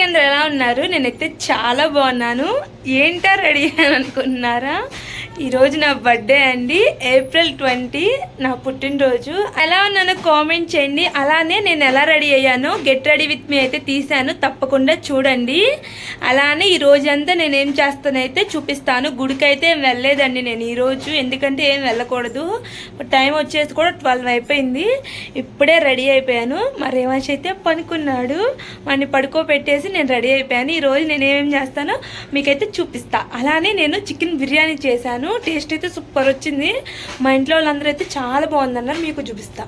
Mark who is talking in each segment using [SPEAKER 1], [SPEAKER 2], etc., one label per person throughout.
[SPEAKER 1] అందరూ ఎలా ఉన్నారు? నేనైతే చాలా బాగున్నాను. ఏంటా రెడీ అని అనుకుంటున్నారా? ఈరోజు నా బర్త్డే అండి, ఏప్రిల్ 20 నా పుట్టినరోజు. ఎలా ఉన్నానో కామెంట్ చేయండి. అలానే నేను ఎలా ready అయ్యానో get ready with me అయితే తీసాను, తప్పకుండా చూడండి. అలానే ఈ రోజంతా నేను ఏం చేస్తానైతే చూపిస్తాను. గుడికి అయితే ఏం వెళ్ళలేదండి నేను ఈరోజు, ఎందుకంటే ఏం వెళ్ళకూడదు. టైం వచ్చేసి కూడా 12 అయిపోయింది. ఇప్పుడే రెడీ అయిపోయాను. మా రేవంశ్ అయితే పనుకున్నాడు, వాడిని పడుకోబెట్టేసి నేను రెడీ అయిపోయాను. ఈరోజు నేను ఏమేమి చేస్తానో మీకైతే చూపిస్తా. అలానే నేను చికెన్ బిర్యానీ చేశాను, టేస్ట్ అయితే సూపర్ వచ్చింది. మా ఇంట్లో వాళ్ళందరూ అయితే చాలా బాగుందన్నారు. మీకు చూపిస్తా.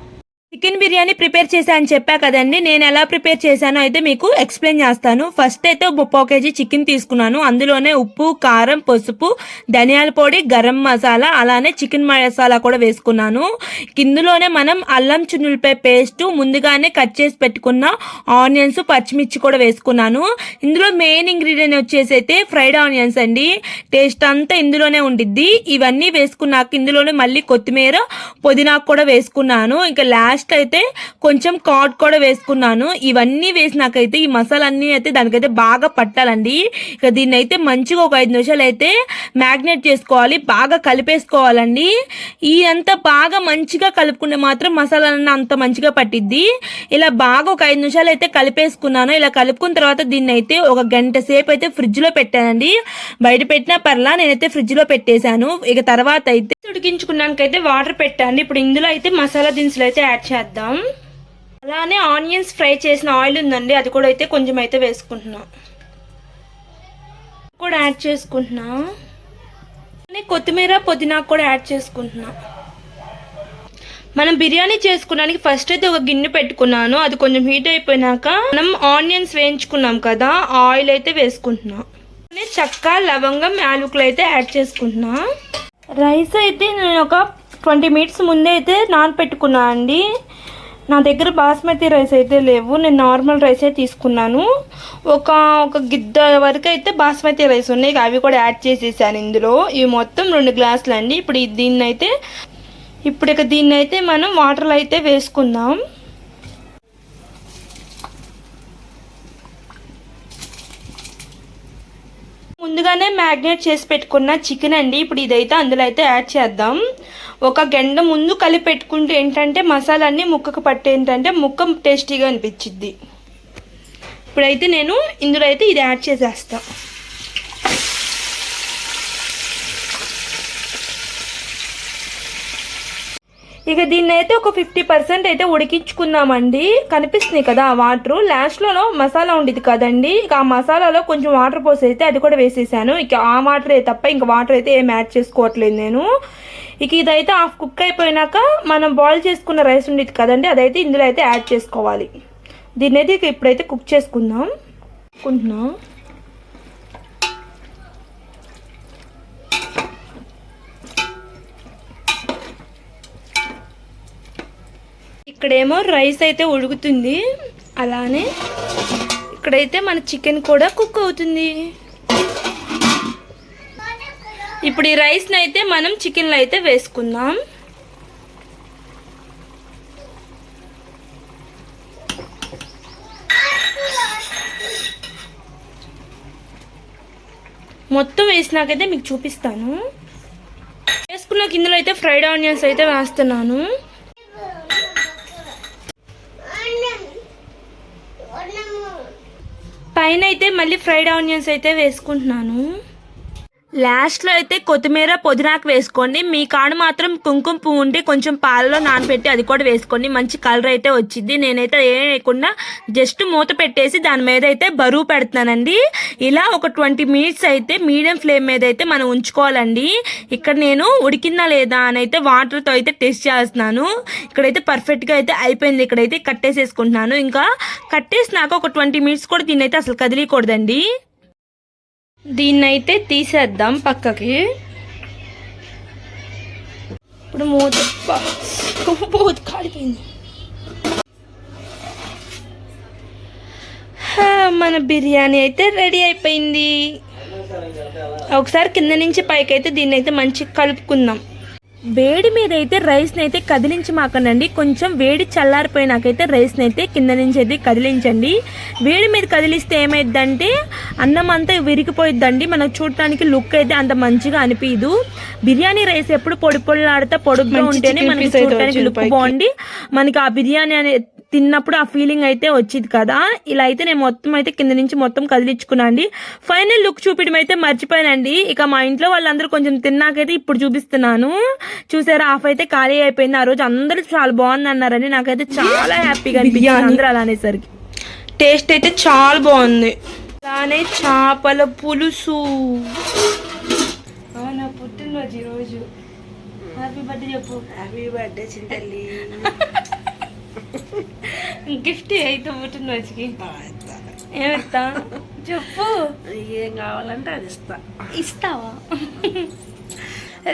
[SPEAKER 1] చికెన్ బిర్యానీ ప్రిపేర్ చేశా అని చెప్పా కదండి, నేను ఎలా ప్రిపేర్ చేశానో అయితే మీకు ఎక్స్ప్లెయిన్ చేస్తాను. ఫస్ట్ అయితే 3 కేజీ చికెన్ తీసుకున్నాను. అందులోనే ఉప్పు, కారం, పసుపు, ధనియాల పొడి, గరం మసాలా, అలానే చికెన్ మసాలా కూడా వేసుకున్నాను. ఇందులోనే మనం అల్లం చున్నులపై పేస్ట్, ముందుగానే కట్ చేసి పెట్టుకున్న ఆనియన్స్, పచ్చిమిర్చి కూడా వేసుకున్నాను. ఇందులో మెయిన్ ఇంగ్రీడియంట్ వచ్చేసి అయితే ఫ్రైడ్ ఆనియన్స్ అండి. టేస్ట్ అంతా ఇందులోనే ఉండిద్ది. ఇవన్నీ వేసుకున్నాక ఇందులోనే మళ్ళీ కొత్తిమీర, పుదీనాకు కూడా వేసుకున్నాను. ఇంకా లాస్ట్ అయితే కొంచెం కార్డ్ కూడా వేసుకున్నాను. ఇవన్నీ వేసినాకైతే ఈ మసాలా అన్ని అయితే దానికైతే బాగా పట్టాలండి. ఇక దీన్ని అయితే మంచిగా ఒక 5 నిమిషాలు అయితే మ్యాగ్నేట్ చేసుకోవాలి, బాగా కలిపేసుకోవాలండి. ఈ అంతా బాగా మంచిగా కలుపుకుంటే మాత్రం మసాలా అంత మంచిగా పట్టిద్ది. ఇలా బాగా ఒక 5 నిమిషాలు అయితే కలిపేసుకున్నాను. ఇలా కలుపుకున్న తర్వాత దీన్ని అయితే ఒక గంట సేపు అయితే ఫ్రిడ్జ్ లో పెట్టానండి. బయట పెట్టినా పర్లా, నేనైతే ఫ్రిడ్జ్ లో పెట్టేశాను. ఇక తర్వాత అయితే ఉడికించుకున్నాకైతే వాటర్ పెట్టాను. ఇప్పుడు ఇందులో అయితే మసాలా దినుసులు అయితే యాడ్ చేద్దాం. అలానే ఆనియన్స్ ఫ్రై చేసిన ఆయిల్ ఉందండి, అది కూడా అయితే కొంచెం అయితే వేసుకుంటున్నా, కూడా యాడ్ చేసుకుంటున్నా. కొత్తిమీర, పుదీనాకు కూడా యాడ్ చేసుకుంటున్నా. మనం బిర్యానీ చేసుకోవడానికి ఫస్ట్ అయితే ఒక గిన్నె పెట్టుకున్నాను. అది కొంచెం హీట్ అయిపోయినాక మనం ఆనియన్స్ వేయించుకున్నాం కదా, ఆయిల్ అయితే వేసుకుంటున్నా. చెక్క, లవంగం, యాలకులు అయితే యాడ్ చేసుకుంటున్నా. రైస్ అయితే నేను ఒక 20 మినిట్స్ ముందే అయితే నానపెట్టుకున్నా అండి. నా దగ్గర బాస్మతి రైస్ అయితే లేవు, నేను నార్మల్ రైసే తీసుకున్నాను. ఒక గిద్ద వరకు అయితే బాస్మతి రైస్ ఉన్నాయి, అవి కూడా యాడ్ చేసేసాను ఇందులో. ఇవి మొత్తం 2 గ్లాసులు అండి. ఇప్పుడు దీన్ని అయితే మనం వాటర్లో అయితే వేసుకుందాం. ముందుగానే మ్యాగ్నేట్ చేసి పెట్టుకున్న చికెన్ అండి. ఇప్పుడు ఇదైతే అందులో అయితే యాడ్ చేద్దాం. ఒక గంట ముందు కలిపి పెట్టుకుంటే ఏంటంటే మసాలా అన్నీ ముక్కకు పట్టే ఏంటంటే ముక్క టేస్టీగా అనిపించిద్ది. ఇప్పుడైతే నేను ఇందులో అయితే ఇది యాడ్ చేసేస్తా. ఇక దీన్ని అయితే ఒక 50% అయితే ఉడికించుకుందామండి. కనిపిస్తుంది కదా ఆ వాటర్, లాస్ట్లో మసాలా ఉండేది కదండి, ఇక ఆ మసాలాలో కొంచెం వాటర్ పోసి అయితే అది కూడా వేసేసాను. ఇక ఆ వాటర్ తప్ప ఇంకా వాటర్ అయితే ఏం యాడ్ చేసుకోవట్లేదు నేను. ఇక ఇదైతే హాఫ్ కుక్ అయిపోయినాక మనం బాయిల్ చేసుకున్న రైస్ ఉండేది కదండి, అదైతే ఇందులో అయితే యాడ్ చేసుకోవాలి. దీన్ని అయితే ఇప్పుడైతే కుక్ చేసుకుందాం అనుకుంటున్నా. ఇక్కడేమో రైస్ అయితే ఉడుకుతుంది, అలానే ఇక్కడైతే మన చికెన్ కూడా కుక్ అవుతుంది. ఇప్పుడు ఈ రైస్ని అయితే మనం చికెన్లో అయితే వేసుకుందాం. మొత్తం వేసినాకైతే మీకు చూపిస్తాను. వేసుకున్న ఇందులో అయితే ఫ్రైడ్ ఆనియన్స్ అయితే వేస్తున్నాను. పైన అయితే మళ్ళీ ఫ్రైడ్ ఆనియన్స్ అయితే వేసుకుంటున్నాను. లాస్ట్లో అయితే కొత్తిమీర, పుదీనాకు వేసుకోండి. మీ కాడ మాత్రం కుంకుమ పువ్వు ఉంటే కొంచెం పాలలో నానబెట్టి అది కూడా వేసుకోండి, మంచి కలర్ అయితే వచ్చింది. నేనైతే ఏం వేయకుండా జస్ట్ మూత పెట్టేసి దాని మీద అయితే బరువు పెడుతున్నానండి. ఇలా ఒక 20 మినిట్స్ అయితే మీడియం ఫ్లేమ్ మీద అయితే మనం ఉంచుకోవాలండి. ఇక్కడ నేను ఉడికిందా లేదా అని అయితే వాటర్తో అయితే టెస్ట్ చేస్తున్నాను. ఇక్కడైతే పర్ఫెక్ట్గా అయితే అయిపోయింది. ఇక్కడైతే కట్టేసేసుకుంటున్నాను. ఇంకా కట్టేసినాక ఒక 20 మినిట్స్ కూడా దీన్ని అయితే అసలు కదిలీకూడదండి. దీన్నైతే తీసేద్దాం పక్కకి. ఇప్పుడు మూత కాలిపోయింది. మన బిర్యానీ అయితే రెడీ అయిపోయింది. ఒకసారి కింద నుంచి పైకి అయితే దీన్ని అయితే మంచిగా కలుపుకుందాం. వేడి మీద అయితే రైస్ని అయితే కదిలించి మాకనండి. కొంచెం వేడి చల్లారిపోయినాకైతే రైస్ని అయితే కింద నుంచి అయితే కదిలించండి. వేడి మీద కదిలిస్తే ఏమైందంటే అన్నం అంతా విరిగిపోయిద్దండి. మనకు చూడటానికి లుక్ అయితే అంత మంచిగా అనిపించదు. బిర్యానీ రైస్ ఎప్పుడు పొడి పొడిలాడితే పొడుగ్గా ఉంటేనే మనకి చూడటానికి లుక్ బాగుండి మనకి ఆ బిర్యానీ అనే తిన్నప్పుడు ఆ ఫీలింగ్ అయితే వచ్చింది కదా. ఇలా అయితే నేను మొత్తం అయితే కింద నుంచి మొత్తం కదిలించుకున్నా అండి. ఫైనల్ లుక్ చూపించడం అయితే మర్చిపోయానండి. ఇక మా ఇంట్లో వాళ్ళందరూ కొంచెం తిన్నాకైతే ఇప్పుడు చూపిస్తున్నాను. చూసారా, హాఫ్ అయితే ఖాళీ అయిపోయింది. ఆ రోజు అందరూ చాలా బాగుంది అన్నారని నాకైతే చాలా హ్యాపీగా అనిపించింది అందరూ అలా అనేసరికి. టేస్ట్ అయితే చాలా బాగుంది. అలానే చేపల పులుసు. నా పుట్టినరోజు ఈరోజు. హ్యాపీ బర్త్డే చెప్పు.
[SPEAKER 2] హ్యాపీ బర్త్డే చింతల్లి.
[SPEAKER 1] గిఫ్ట్ అయితే పుట్టినరోజుకి ఏమిస్తా చెప్పు.
[SPEAKER 2] ఏం కావాలంటే అది
[SPEAKER 1] ఇస్తావా?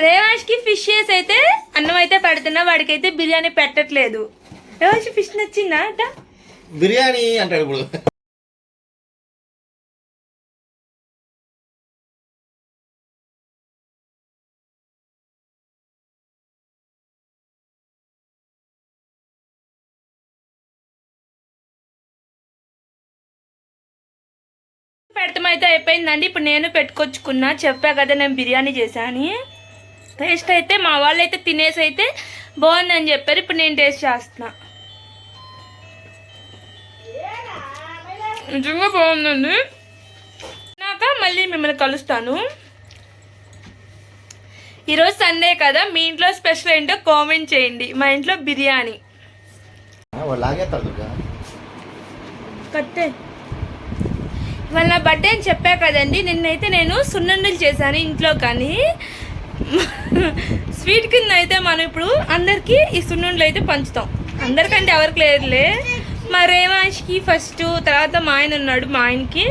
[SPEAKER 1] రేవాష్కి ఫిషెస్ అయితే అన్నం అయితే పెడుతున్నా, వాడికైతే బిర్యానీ పెట్టట్లేదు. రేవాష్ ఫిష్ నచ్చిందా అట?
[SPEAKER 3] బిర్యానీ అంటాడు ఇప్పుడు.
[SPEAKER 1] పెడతామైతే అయిపోయిందండి. ఇప్పుడు నేను పెట్టుకొచ్చుకున్నా. చెప్పా కదా నేను బిర్యానీ చేశాను. టేస్ట్ అయితే మా వాళ్ళు అయితే తినేసి అయితే బాగుందని చెప్పారు. ఇప్పుడు నేను టేస్ట్ చేస్తున్నా. నిజంగా బాగుందండి. నాక మళ్ళీ మిమ్మల్ని కలుస్తాను. ఈరోజు సండే కదా, మీ ఇంట్లో స్పెషల్ ఏంటో కామెంట్ చేయండి. మా ఇంట్లో బిర్యానీ. కట్టే ఇవాళ నా బర్త్డే అని చెప్పా కదండి. నిన్నైతే నేను సున్నుండలు చేశాను ఇంట్లో. కానీ స్వీట్ కింద అయితే మనం ఇప్పుడు అందరికీ ఈ సున్నుండలు అయితే పంచుతాం. అందరికంటే ఎవరికి లేదులే. మా రేవాష్కి ఫస్ట్, తర్వాత మా ఆయన ఉన్నాడు, మా ఆయనకి,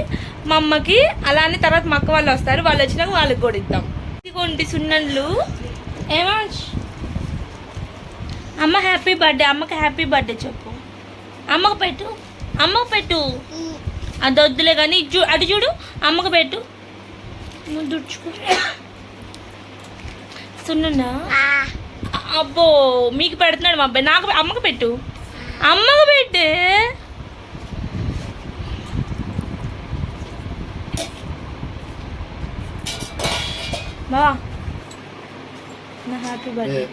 [SPEAKER 1] మా అమ్మకి, అలానే తర్వాత మా అక్క వాళ్ళు వస్తారు. వాళ్ళు వచ్చినాక వాళ్ళకి కూడా ఇద్దాం. ఇదిగోండి సున్నుండలు. ఏవాష్ అమ్మ హ్యాపీ బర్త్డే. అమ్మకి హ్యాపీ బర్త్డే చెప్పు. అమ్మకు పెట్టు, అమ్మకు పెట్టు. అది వద్దులే కానీ అటు చూడు, అమ్మకు పెట్టు. దుడుచుకో సున్నున్నా. అబ్బో మీకు పెడుతున్నాడు మా అబ్బాయి. నాకు అమ్మకు పెట్టు, అమ్మకు పెట్టే. బా నా హ్యాపీ బర్త్డే.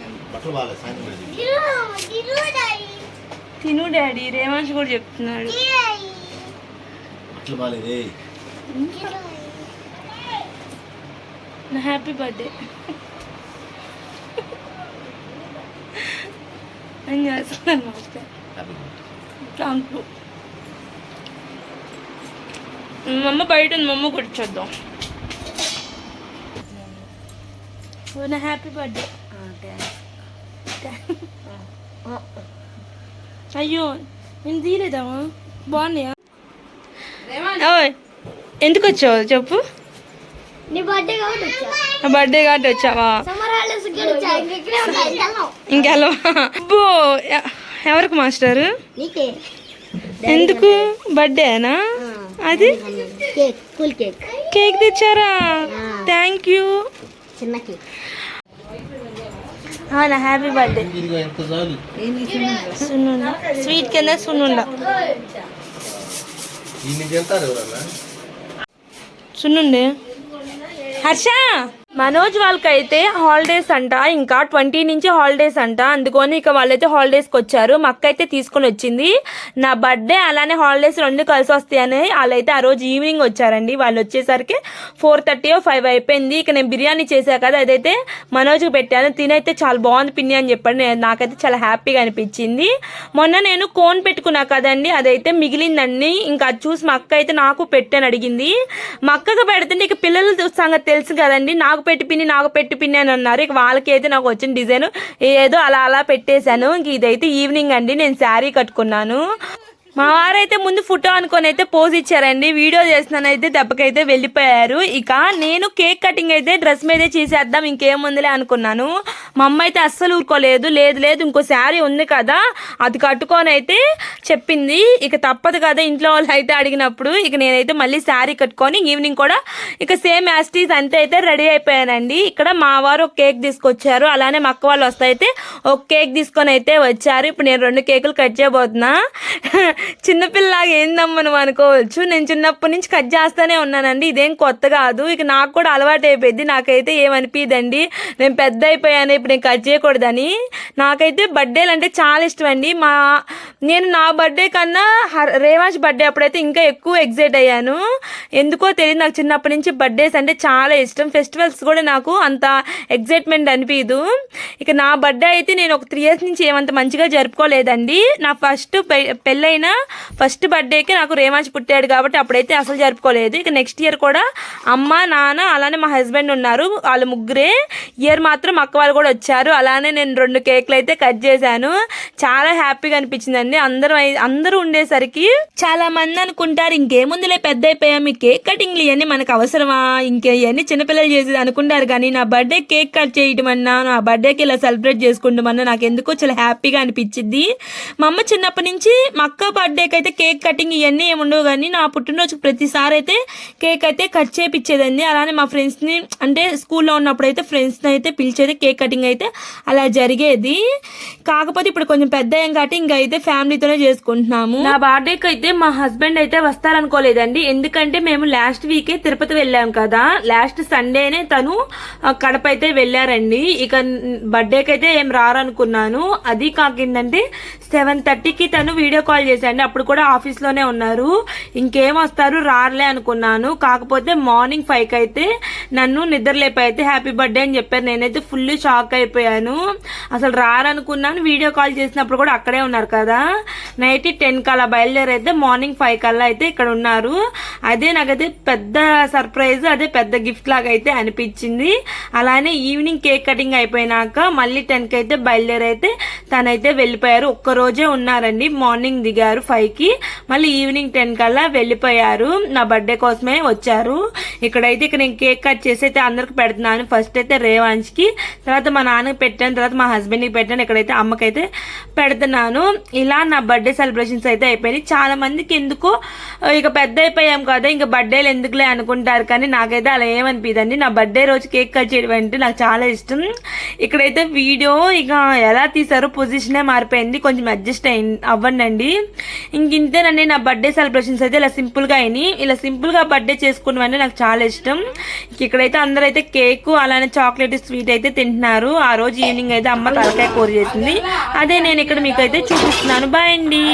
[SPEAKER 1] తిను డాడీ. రేవాంశ్ కూడా చెప్తున్నాడు. నా హ్యాపీ బర్త్డే అని చేస్తున్నాను మాస్టర్. Thank you. మా అమ్మ బయట ఉంది, మా అమ్మ కూర్చోద్దాం. నా హ్యాపీ బర్త్డే. అయ్యో నేను తీయలేదామా? బాగున్నాయా? ఎందుకు వచ్చావు చెప్పు. నా బర్త్డే కాబట్టి వచ్చావా? ఇంకెళ్ళవా? అబ్బో ఎవరికి మాస్టరు? ఎందుకు? బర్త్డేనా అది? కేక్ తెచ్చారా? Thank you. నా హ్యాపీ బర్త్డే. సున్నుండ స్వీట్ కింద సున్నుండ. సున్నుండే హర్ష. మనోజ్ వాళ్ళకైతే హాలిడేస్ అంట, ఇంకా 20 నుంచి హాలిడేస్ అంట. అందుకని ఇక వాళ్ళైతే హాలిడేస్కి వచ్చారు. మా అక్క అయితే తీసుకొని వచ్చింది. నా బర్త్డే అలానే హాలిడేస్ రెండు కలిసి వస్తాయని వాళ్ళైతే ఆ రోజు ఈవినింగ్ వచ్చారండి. వాళ్ళు వచ్చేసరికి 4:30 or 5 అయిపోయింది. ఇక నేను బిర్యానీ చేశా కదా, అదైతే మనోజ్కి పెట్టాను. తినైతే చాలా బాగుంది పిన్ని అని చెప్పాడు. నాకైతే చాలా హ్యాపీగా అనిపించింది. మొన్న నేను కోన్ పెట్టుకున్నా కదండి, అదైతే మిగిలిందండి. ఇంకా అది చూసి మా అక్క అయితే నాకు పెట్టని అడిగింది. మా అక్కకు పెడుతుంటే ఇక పిల్లల సంగతి తెలుసు కదండి, నాకు పెట్టి పిన్ని అని అన్నారు. ఇక వాళ్ళకి అయితే నాకు వచ్చిన డిజైన్ ఏదో అలా పెట్టేశాను. ఇంక ఇదైతే ఈవినింగ్ అండి, నేను శారీ కట్టుకున్నాను. మా వారైతే ముందు ఫోటో అనుకొని అయితే పోజ్ ఇచ్చారండి. వీడియో చేస్తున్నానైతే దెబ్బకైతే వెళ్ళిపోయారు. ఇక నేను కేక్ కటింగ్ అయితే డ్రెస్ మీదే చేసేద్దాం ఇంకేముందిలే అనుకున్నాను. మా అమ్మ అయితే అస్సలు ఊరుకోలేదు. లేదు ఇంకో శారీ ఉంది కదా అది కట్టుకొని అయితే చెప్పింది. ఇక తప్పదు కదా ఇంట్లో వాళ్ళు అయితే అడిగినప్పుడు. ఇక నేనైతే మళ్ళీ శారీ కట్టుకొని ఈవినింగ్ కూడా ఇక సేమ్ యాస్టీస్ అంతే అయితే రెడీ అయిపోయానండి. ఇక్కడ మా వారు ఒక కేక్ తీసుకొచ్చారు. అలానే మా అక్క వాళ్ళు వస్తాయితే ఒక కేక్ తీసుకొని అయితే వచ్చారు. ఇప్పుడు నేను 2 కేకులు కట్ చేయబోతున్నా. చిన్నపిల్లలాగా ఏందమ్మా నువ్వు అనుకోవచ్చు. నేను చిన్నప్పటి నుంచి కట్ చేస్తూనే ఉన్నానండి. ఇదేం కొత్త కాదు. ఇక నాకు కూడా అలవాటు అయిపోయింది. నాకైతే ఏమనిపిదండి నేను పెద్ద అయిపోయాను ఇప్పుడు నేను కట్ చేయకూడదని. నాకైతే బర్త్డేలు అంటే చాలా ఇష్టం అండి. నేను నా బర్త్డే కన్నా రేవాజ్ బర్త్డే అప్పుడైతే ఇంకా ఎక్కువ ఎగ్జైట్ అయ్యాను. ఎందుకో తెలియదు, నాకు చిన్నప్పటి నుంచి బర్త్డేస్ అంటే చాలా ఇష్టం. ఫెస్టివల్స్ కూడా నాకు అంత ఎగ్జైట్మెంట్ అనిపించదు. ఇక నా బర్త్డే అయితే నేను ఒక 3 years నుంచి ఏమంత మంచిగా జరుపుకోలేదండి. నా పెళ్ళైన ఫస్ట్ బర్త్డేకి నాకు రేవాజ్ పుట్టాడు కాబట్టి అప్పుడైతే అసలు జరుపుకోలేదు. ఇక నెక్స్ట్ ఇయర్ కూడా అమ్మ నాన్న అలానే మా హస్బెండ్ ఉన్నారు, వాళ్ళు ముగ్గురే. ఇయర్ మాత్రం అక్క వాళ్ళు కూడా వచ్చారు. అలానే నేను 2 కేకులు అయితే కట్ చేశాను. చాలా హ్యాపీగా అనిపించిందండి. అందరూ ఉండేసరికి చాలా మంది అనుకుంటారు ఇంకేముందులే పెద్ద అయిపోయాం ఈ కేక్ కటింగ్లు ఇవన్నీ మనకు అవసరమా, ఇంకేవన్నీ చిన్నపిల్లలు చేసేది అనుకుంటారు. కానీ నా బర్త్డే కేక్ కట్ చేయటం అన్నా నా బర్త్డేకి ఇలా సెలబ్రేట్ చేసుకుంటామన్నా నాకు ఎందుకో చాలా హ్యాపీగా అనిపించింది. మా అమ్మ చిన్నప్పటి నుంచి మా అక్క బర్త్డేకి అయితే కేక్ కటింగ్ ఇవన్నీ ఏముండవు, కానీ నా పుట్టినరోజుకి ప్రతిసారి అయితే కేక్ అయితే కట్ చేయించేదండి. అలానే మా ఫ్రెండ్స్ని అంటే స్కూల్లో ఉన్నప్పుడు అయితే ఫ్రెండ్స్ని అయితే పిలిచేది, కేక్ కటింగ్ అయితే అలా జరిగేది. కాకపోతే ఇప్పుడు కొంచెం పెద్ద అయ్యాం కాబట్టి ఇంకా అయితే ఫ్యామిలీతోనే చేసుకుంటున్నాము. నా బర్త్డేకి అయితే మా హస్బెండ్ అయితే వస్తారనుకోలేదండి. ఎందుకంటే మేము లాస్ట్ వీకే తిరుపతి వెళ్ళాం కదా, లాస్ట్ సండేనే తను కడప అయితే వెళ్ళారండి. ఇక బర్త్డేకి అయితే ఏం రారనుకున్నాను. అది కాకిందంటే 7:30కి తను వీడియో కాల్ చేశాండి. అప్పుడు కూడా ఆఫీస్లోనే ఉన్నారు. ఇంకేం వస్తారు రారులే అనుకున్నాను. కాకపోతే మార్నింగ్ 5కి అయితే నన్ను నిద్రలేపి అయితే హ్యాపీ బర్త్డే అని చెప్పారు. నేనైతే ఫుల్ షాక్ అయిపోయాను. అసలు రారనుకున్నాను. వీడియో కాల్ చేసినప్పుడు కూడా అక్కడే ఉన్నారు కదా. నైట్ 10 కల్లా బయలుదేరైతే మార్నింగ్ 5 కల్లా అయితే ఇక్కడ ఉన్నారు. అదే నాకైతే పెద్ద సర్ప్రైజ్, అదే పెద్ద గిఫ్ట్ లాగా అయితే అనిపించింది. అలానే ఈవినింగ్ కేక్ కటింగ్ అయిపోయినాక మళ్ళీ 10కి అయితే బయలుదేరైతే తనైతే వెళ్ళిపోయారు. ఒక్కరోజే ఉన్నారండి. మార్నింగ్ దిగారు 5కి, మళ్ళీ ఈవినింగ్ 10 కల్లా వెళ్ళిపోయారు. నా బర్త్డే కోసమే వచ్చారు. ఇక్కడైతే నేను కేక్ కట్ చేసి అయితే అందరికి పెడుతున్నాను. ఫస్ట్ అయితే రేవాంజ్కి, తర్వాత మా నాన్నకి పెట్టాను, తర్వాత మా హస్బెండ్కి పెట్టాను, ఇక్కడైతే అమ్మకైతే పెడుతున్నాను. ఇలా నా బర్త్డే సెలబ్రేషన్స్ అయితే అయిపోయినాయి. చాలా మందికి ఎందుకో ఇక పెద్ద అయిపోయాం కదా ఇంకా బర్త్డేలు ఎందుకులే అనుకుంటారు, కానీ నాకైతే అలా ఏమనిపిదండి. నా బర్త్డే రోజు కేక్ కట్ చేయడం అంటే నాకు చాలా ఇష్టం. ఇక్కడైతే వీడియో ఇక ఎలా తీసారో పొజిషనే మారిపోయింది, కొంచెం అడ్జస్ట్ అవ్వండి. ఇంతేనండి నా బర్త్డే సెలబ్రేషన్స్ అయితే ఇలా సింపుల్గా అయినాయి. ఇలా సింపుల్గా బర్త్డే చేసుకున్నవన్నీ నాకు చాలా ఇష్టం. ఇక్కడైతే అందరూ అయితే కేక్ అలానే చాక్లెట్ స్వీట్ అయితే తింటున్నారు. ఆ రోజు ఈవినింగ్ అయితే అమ్మ తలకాయ కూర చేసింది, అదే నేను ఇక్కడ మీకు అయితే చూపిస్తున్నాను. బాయ్ అండి.